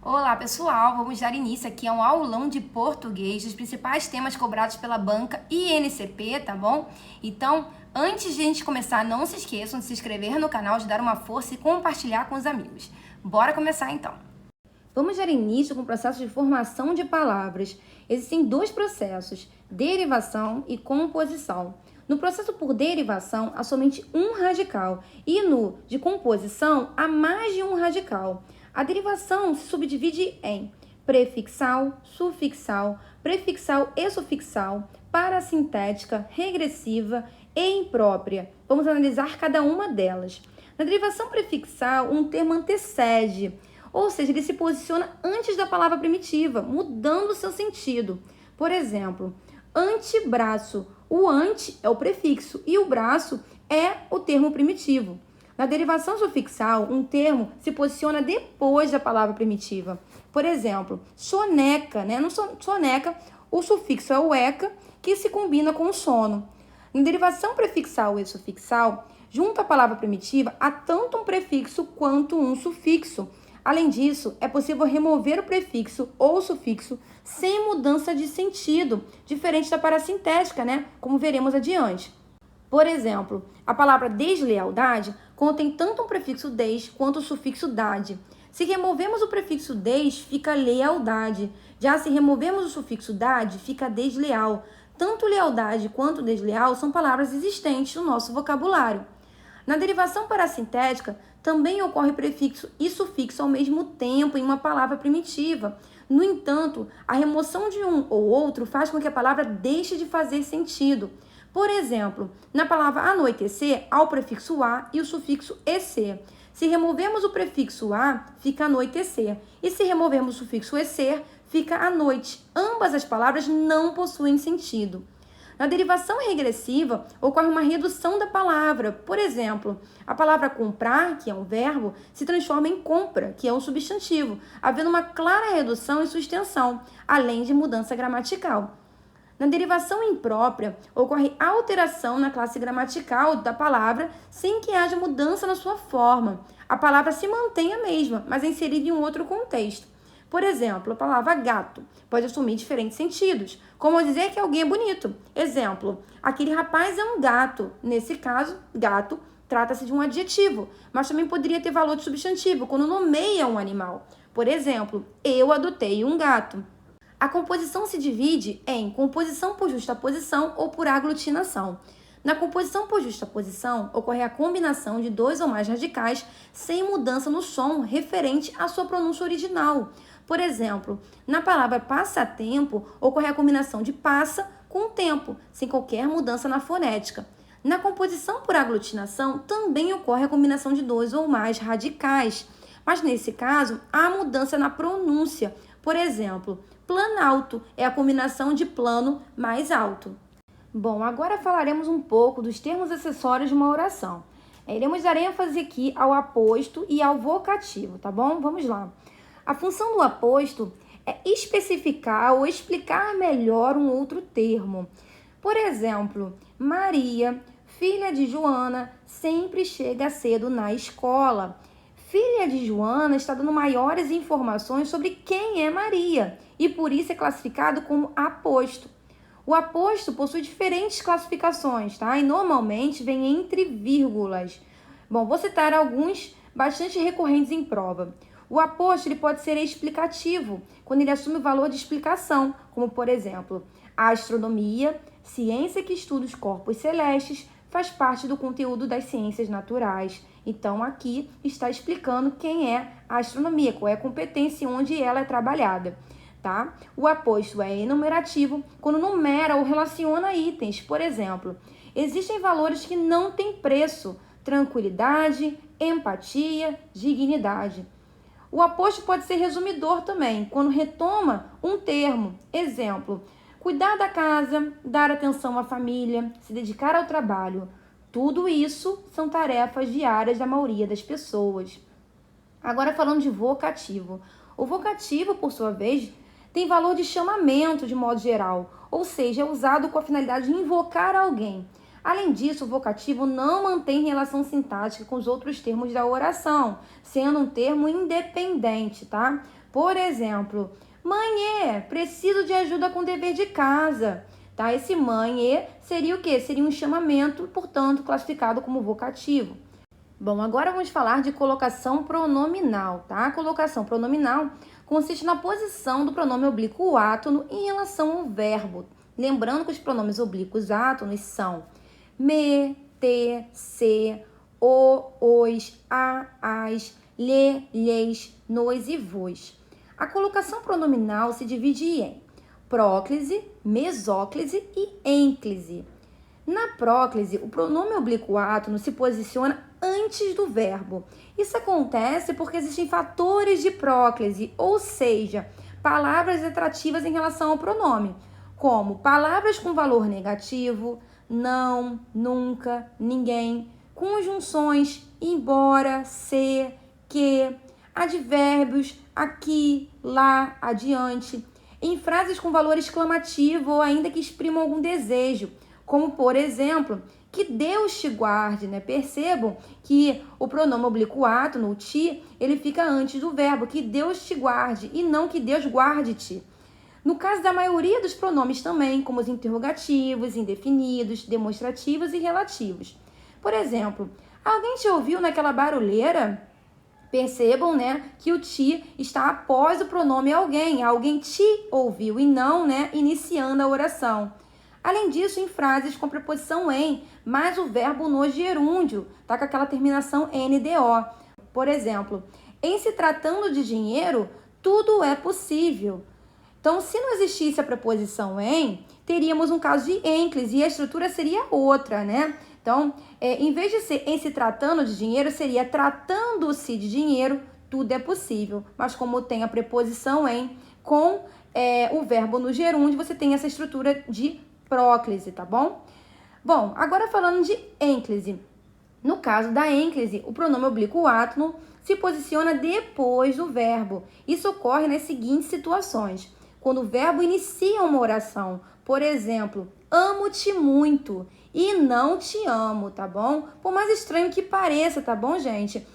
Olá, pessoal! Vamos dar início aqui a um aulão de português dos principais temas cobrados pela banca INCP, tá bom? Então, antes de a gente começar, não se esqueçam de se inscrever no canal, de dar uma força e compartilhar com os amigos. Bora começar então! Vamos dar início com o processo de formação de palavras. Existem dois processos, derivação e composição. No processo por derivação, há somente um radical e no de composição, há mais de um radical. A derivação se subdivide em prefixal, sufixal, prefixal e sufixal, parasintética, regressiva e imprópria. Vamos analisar cada uma delas. Na derivação prefixal, um termo antecede, ou seja, ele se posiciona antes da palavra primitiva, mudando o seu sentido. Por exemplo, antebraço. O ante é o prefixo e o braço é o termo primitivo. Na derivação sufixal, um termo se posiciona depois da palavra primitiva. Por exemplo, soneca, né? No soneca, o sufixo é o eca, que se combina com o sono. Na derivação prefixal e sufixal, junto à palavra primitiva, há tanto um prefixo quanto um sufixo. Além disso, é possível remover o prefixo ou sufixo sem mudança de sentido, diferente da parasintética, né? Como veremos adiante. Por exemplo, a palavra deslealdade contém tanto um prefixo des quanto o sufixo dade. Se removemos o prefixo des, fica lealdade. Já se removemos o sufixo dade, fica desleal. Tanto lealdade quanto desleal são palavras existentes no nosso vocabulário. Na derivação parasintética, também ocorre prefixo e sufixo ao mesmo tempo em uma palavra primitiva. No entanto, a remoção de um ou outro faz com que a palavra deixe de fazer sentido. Por exemplo, na palavra anoitecer, há o prefixo a e o sufixo ecer. Se removemos o prefixo a, fica anoitecer. E se removermos o sufixo ecer, fica à noite. Ambas as palavras não possuem sentido. Na derivação regressiva, ocorre uma redução da palavra. Por exemplo, a palavra comprar, que é um verbo, se transforma em compra, que é um substantivo, havendo uma clara redução em sua extensão, além de mudança gramatical. Na derivação imprópria, ocorre alteração na classe gramatical da palavra sem que haja mudança na sua forma. A palavra se mantém a mesma, mas é inserida em um outro contexto. Por exemplo, a palavra gato pode assumir diferentes sentidos, como dizer que alguém é bonito. Exemplo, aquele rapaz é um gato. Nesse caso, gato trata-se de um adjetivo, mas também poderia ter valor de substantivo quando nomeia um animal. Por exemplo, eu adotei um gato. A composição se divide em composição por justaposição ou por aglutinação. Na composição por justaposição, ocorre a combinação de dois ou mais radicais sem mudança no som referente à sua pronúncia original. Por exemplo, na palavra passatempo, ocorre a combinação de passa com tempo, sem qualquer mudança na fonética. Na composição por aglutinação, também ocorre a combinação de dois ou mais radicais, mas nesse caso, há mudança na pronúncia. Por exemplo, planalto é a combinação de plano mais alto. Bom, agora falaremos um pouco dos termos acessórios de uma oração. Iremos dar ênfase aqui ao aposto e ao vocativo, tá bom? Vamos lá. A função do aposto é especificar ou explicar melhor um outro termo. Por exemplo, Maria, filha de Joana, sempre chega cedo na escola. Filha de Joana está dando maiores informações sobre quem é Maria e por isso é classificado como aposto. O aposto possui diferentes classificações, tá? E normalmente vem entre vírgulas. Bom, vou citar alguns bastante recorrentes em prova. O aposto ele pode ser explicativo, quando ele assume o valor de explicação, como por exemplo, a astronomia, ciência que estuda os corpos celestes, faz parte do conteúdo das ciências naturais. Então, aqui está explicando quem é a astronomia, qual é a competência e onde ela é trabalhada. Tá? O aposto é enumerativo quando numera ou relaciona itens. Por exemplo, existem valores que não têm preço: tranquilidade, empatia, dignidade. O aposto pode ser resumidor também, quando retoma um termo. Exemplo, cuidar da casa, dar atenção à família, se dedicar ao trabalho. Tudo isso são tarefas diárias da maioria das pessoas. Agora falando de vocativo. O vocativo, por sua vez, tem valor de chamamento de modo geral, ou seja, é usado com a finalidade de invocar alguém. Além disso, o vocativo não mantém relação sintática com os outros termos da oração, sendo um termo independente, tá? Por exemplo, mãe, preciso de ajuda com o dever de casa, tá? Esse mãe seria o quê? Seria um chamamento, portanto, classificado como vocativo. Bom, agora vamos falar de colocação pronominal, tá? A colocação pronominal consiste na posição do pronome oblíquo átono em relação ao verbo. Lembrando que os pronomes oblíquos átonos são me, te, se, o, os, a, as, lhe, lhes, nos e vos. A colocação pronominal se divide em próclise, mesóclise e ênclise. Na próclise, o pronome oblíquo átono se posiciona antes do verbo. Isso acontece porque existem fatores de próclise, ou seja, palavras atrativas em relação ao pronome, como palavras com valor negativo, não, nunca, ninguém, conjunções embora, se, que, advérbios aqui, lá, adiante, em frases com valor exclamativo ou ainda que exprimam algum desejo, como por exemplo, que Deus te guarde, né? Percebam que o pronome oblíquo átono, o ti, ele fica antes do verbo, que Deus te guarde, e não que Deus guarde-te. No caso da maioria dos pronomes também, como os interrogativos, indefinidos, demonstrativos e relativos. Por exemplo, alguém te ouviu naquela barulheira? Percebam, né, que o ti está após o pronome alguém. Alguém te ouviu e não, né, iniciando a oração. Além disso, em frases com preposição em, mais o verbo no gerúndio, tá com aquela terminação NDO. Por exemplo, em se tratando de dinheiro, tudo é possível. Então, se não existisse a preposição em, teríamos um caso de ênclise e a estrutura seria outra, né? Então, em vez de ser em se tratando de dinheiro, seria tratando-se de dinheiro, tudo é possível. Mas como tem a preposição em, com o verbo no gerúndio, você tem essa estrutura de próclise, tá bom? Bom, agora falando de ênclise. No caso da ênclise, o pronome oblíquo átono se posiciona depois do verbo. Isso ocorre nas seguintes situações. Quando o verbo inicia uma oração, por exemplo, amo-te muito e não te amo, tá bom? Por mais estranho que pareça, tá bom, gente?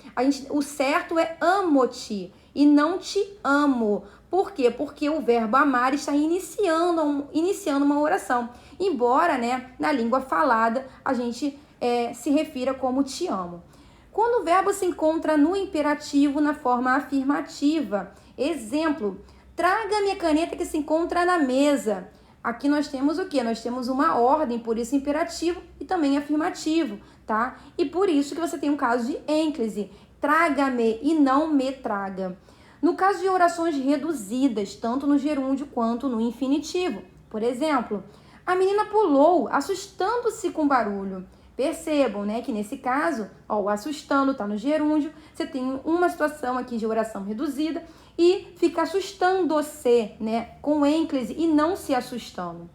O certo é amo-te e não te amo. Por quê? Porque o verbo amar está iniciando uma oração. Embora, né, na língua falada, a gente se refira como te amo. Quando o verbo se encontra no imperativo na forma afirmativa, exemplo, traga minha caneta que se encontra na mesa. Aqui nós temos o quê? Nós temos uma ordem, por isso imperativo e também afirmativo, tá? E por isso que você tem um caso de ênclise, traga-me e não me traga. No caso de orações reduzidas, tanto no gerúndio quanto no infinitivo. Por exemplo, a menina pulou, assustando-se com barulho. Percebam, né, que nesse caso, o assustando está no gerúndio, você tem uma situação aqui de oração reduzida e fica assustando-se, né, com ênclise e não se assustando.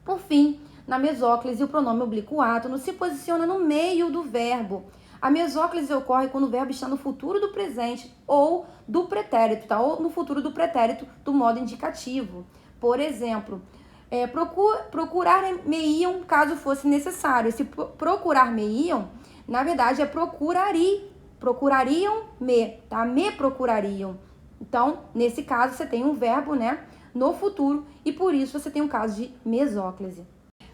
Por fim, na mesóclise, o pronome oblíquo átono se posiciona no meio do verbo. A mesóclise ocorre quando o verbo está no futuro do presente ou do pretérito, tá? Ou no futuro do pretérito do modo indicativo. Por exemplo, procurar-me-iam caso fosse necessário. Esse procurar-me-iam, na verdade, é procurariam-me, tá? Me procurariam. Então, nesse caso, você tem um verbo, né, no futuro e por isso você tem um caso de mesóclise.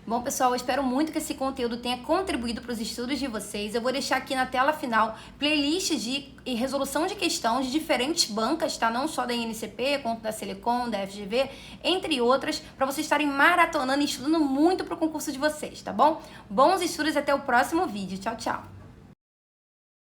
Bom, pessoal, eu espero muito que esse conteúdo tenha contribuído para os estudos de vocês. Eu vou deixar aqui na tela final playlists de resolução de questão de diferentes bancas, tá? Não só da INCP, quanto da Selecom, da FGV, entre outras, para vocês estarem maratonando e estudando muito para o concurso de vocês, tá bom? Bons estudos e até o próximo vídeo. Tchau, tchau!